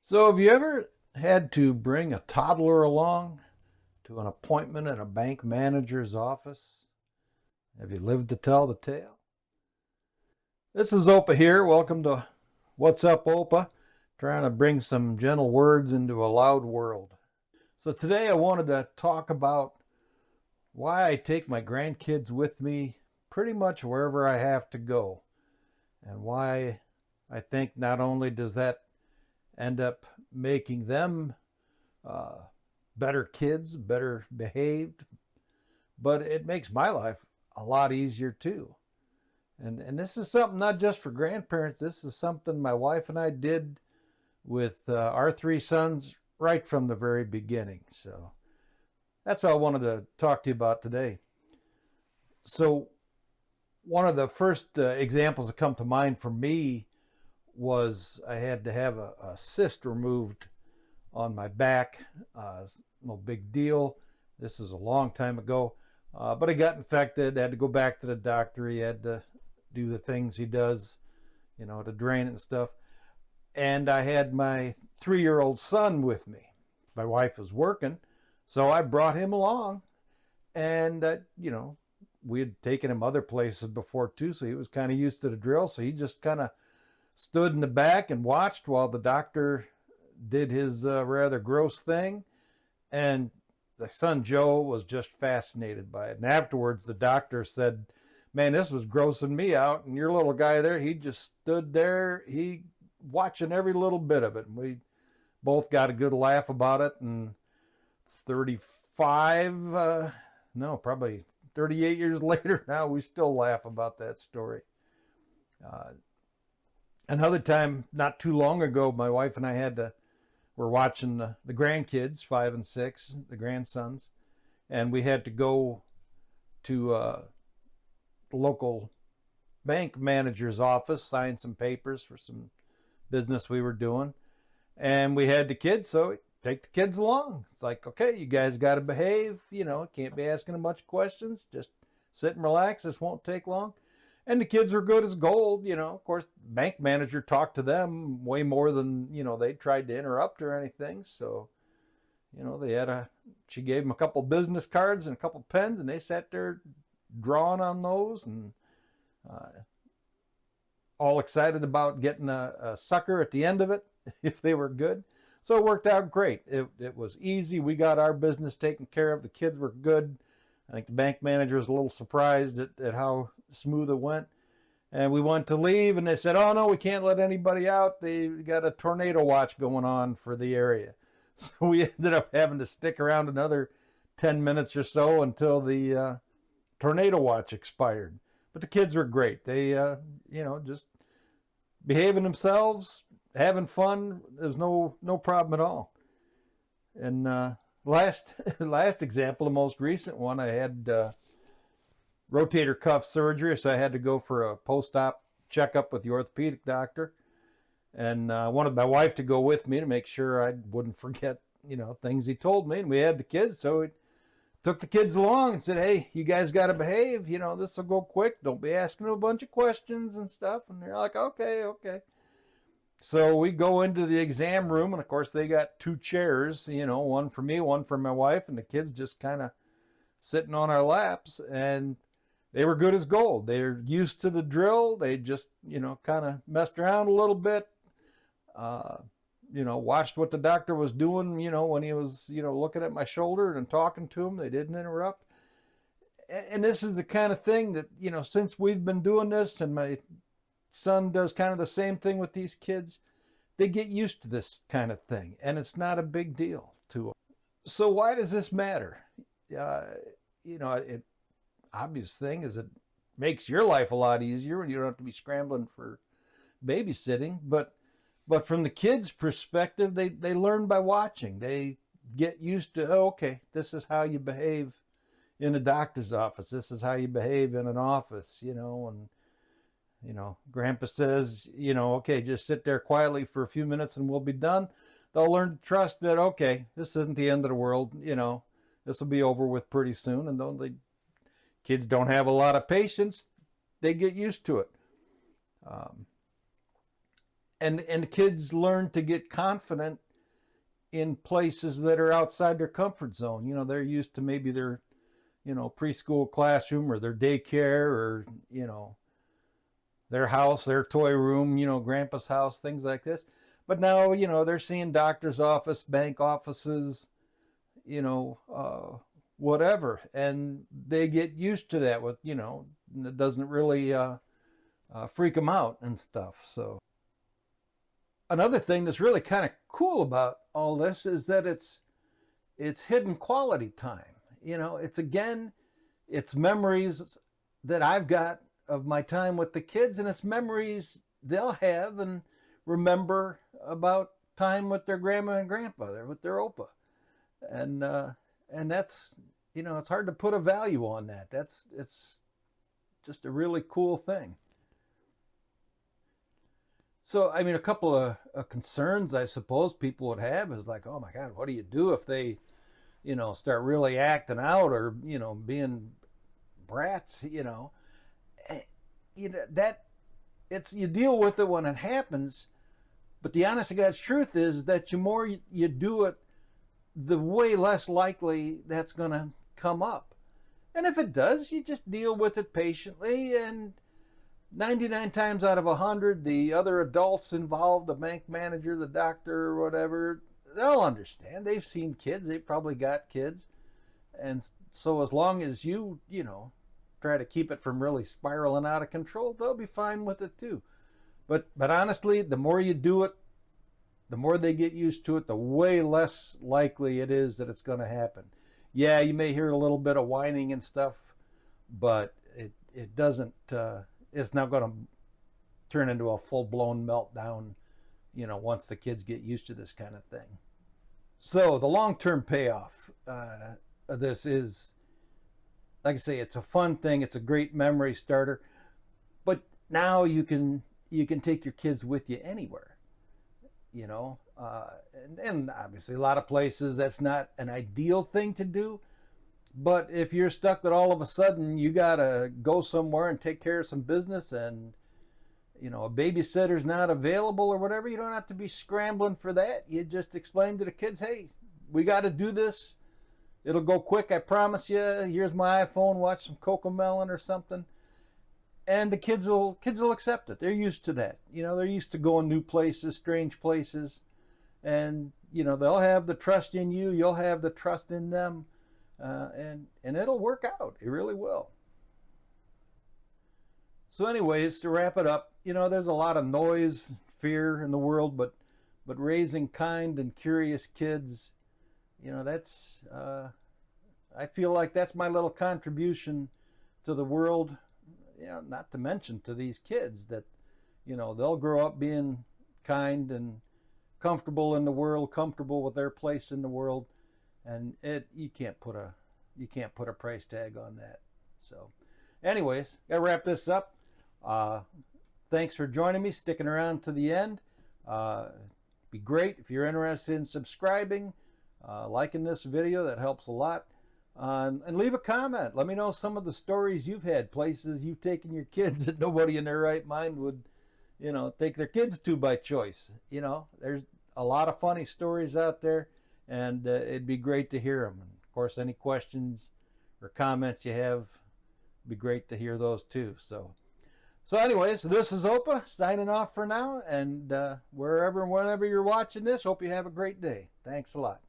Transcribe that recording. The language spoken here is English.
So, have you ever had to bring a toddler along to an appointment at a bank manager's office? Have you lived to tell the tale? This is Opa here. Welcome to What's Up, Opa? Trying to bring some gentle words into a loud world. So, today I wanted to talk about why I take my grandkids with me pretty much wherever I have to go, and why I think not only does that end up making them uh, better kids, better behaved, but it makes my life a lot easier too. And this is something not just for grandparents. This is something my wife and I did with our three sons right from the very beginning. So that's what I wanted to talk to you about today. So one of the first examples that come to mind for me was I had to have a cyst removed on my back. No big deal. This is a long time ago. But I got infected, had to go back to the doctor. He had to do the things he does, to drain it and stuff. And I had my 3-year-old son with me. My wife was working, so I brought him along. And, we had taken him other places before too, so he was kind of used to the drill. So he just kind of stood in the back and watched while the doctor did his rather gross thing. And the son Joe was just fascinated by it. And afterwards, the doctor said, "Man, this was grossing me out. And your little guy there, he just stood there, he watching every little bit of it." And we both got a good laugh about it. And 35, no, probably 38 years later now, we still laugh about that story. Uh, Another time, not too long ago, my wife and I were watching the grandkids, 5 and 6, the grandsons, and we had to go to the local bank manager's office, sign some papers for some business we were doing. And we had the kids, so take the kids along. It's like, okay, you guys got to behave, can't be asking a bunch of questions. Just sit and relax. This won't take long. And the kids were good as gold. Of course, bank manager talked to them way more than, they tried to interrupt or anything. So, she gave them a couple business cards and a couple pens, and they sat there drawing on those and all excited about getting a sucker at the end of it if they were good. So it worked out great. It was easy. We got our business taken care of. The kids were good. I think the bank manager was a little surprised at how smooth it went. And we went to leave, and they said, "Oh, no, we can't let anybody out. They got a tornado watch going on for the area." So we ended up having to stick around another 10 minutes or so until the tornado watch expired. But the kids were great. They, just behaving themselves, having fun. There's no problem at all. And last example, the most recent one, I had rotator cuff surgery, so I had to go for a post-op checkup with the orthopedic doctor, and I wanted my wife to go with me to make sure I wouldn't forget things he told me. And we had the kids, so we took the kids along and said, "Hey, you guys got to behave, this will go quick, don't be asking a bunch of questions and stuff." And they're like, okay. So we go into the exam room, and of course they got 2 chairs, one for me, one for my wife, and the kids just kind of sitting on our laps. And they were good as gold. They're used to the drill. They just, kind of messed around a little bit, watched what the doctor was doing, when he was, looking at my shoulder and talking to him. They didn't interrupt. And this is the kind of thing that, since we've been doing this, and my son does kind of the same thing with these kids, they get used to this kind of thing, and it's not a big deal to them. So why does this matter? It obvious thing is it makes your life a lot easier when you don't have to be scrambling for babysitting. But from the kids' perspective, they learn by watching. They get used to, oh, okay, this is how you behave in a doctor's office. This is how you behave in an office, and grandpa says, okay, just sit there quietly for a few minutes and we'll be done. They'll learn to trust that, okay, this isn't the end of the world. This will be over with pretty soon. And though the kids don't have a lot of patience, they get used to it. And kids learn to get confident in places that are outside their comfort zone. They're used to maybe their, preschool classroom or their daycare or, their house, their toy room, grandpa's house, things like this. But now, they're seeing doctor's office, bank offices, whatever. And they get used to that with, it doesn't really freak them out and stuff. So another thing that's really kind of cool about all this is that it's hidden quality time. It's memories that I've got of my time with the kids, and it's memories they'll have and remember about time with their grandma and grandpa, with their Opa. And that's, it's hard to put a value on that. It's just a really cool thing. So, I mean, a couple of concerns I suppose people would have is like, oh my God, what do you do if they, start really acting out or, being brats, that you deal with it when it happens. But the honest to God's truth is that the more you do it, the way less likely that's going to come up. And if it does, you just deal with it patiently, and 99 times out of 100, the other adults involved, the bank manager, the doctor, or whatever, they'll understand. They've seen kids. They've probably got kids. And so as long as you try to keep it from really spiraling out of control, they'll be fine with it too. But honestly, the more you do it, the more they get used to it, the way less likely it is that it's going to happen. Yeah, you may hear a little bit of whining and stuff, but it doesn't, it's not going to turn into a full-blown meltdown, once the kids get used to this kind of thing. So the long-term payoff of this is, like I say, it's a fun thing. It's a great memory starter. But now you can take your kids with you anywhere, and obviously a lot of places that's not an ideal thing to do. But if you're stuck that all of a sudden you got to go somewhere and take care of some business and, a babysitter's not available or whatever, you don't have to be scrambling for that. You just explain to the kids, hey, we got to do this. It'll go quick, I promise you. Here's my iPhone, watch some Cocomelon or something. And the kids will accept it. They're used to that. They're used to going new places, strange places. And, they'll have the trust in you. You'll have the trust in them. And it'll work out. It really will. So anyways, to wrap it up, there's a lot of noise, fear in the world, but raising kind and curious kids, that's, I feel like that's my little contribution to the world, not to mention to these kids that, they'll grow up being kind and comfortable in the world, comfortable with their place in the world. And you can't put a price tag on that. So anyways, gotta wrap this up. Thanks for joining me, sticking around to the end. Be great if you're interested in subscribing, liking this video. That helps a lot. And leave a comment. Let me know some of the stories you've had, places you've taken your kids that nobody in their right mind would, take their kids to by choice. There's a lot of funny stories out there. And it'd be great to hear them. And of course, any questions or comments you have, it'd be great to hear those too. So anyways, this is Opa signing off for now. And wherever and whenever you're watching this, hope you have a great day. Thanks a lot.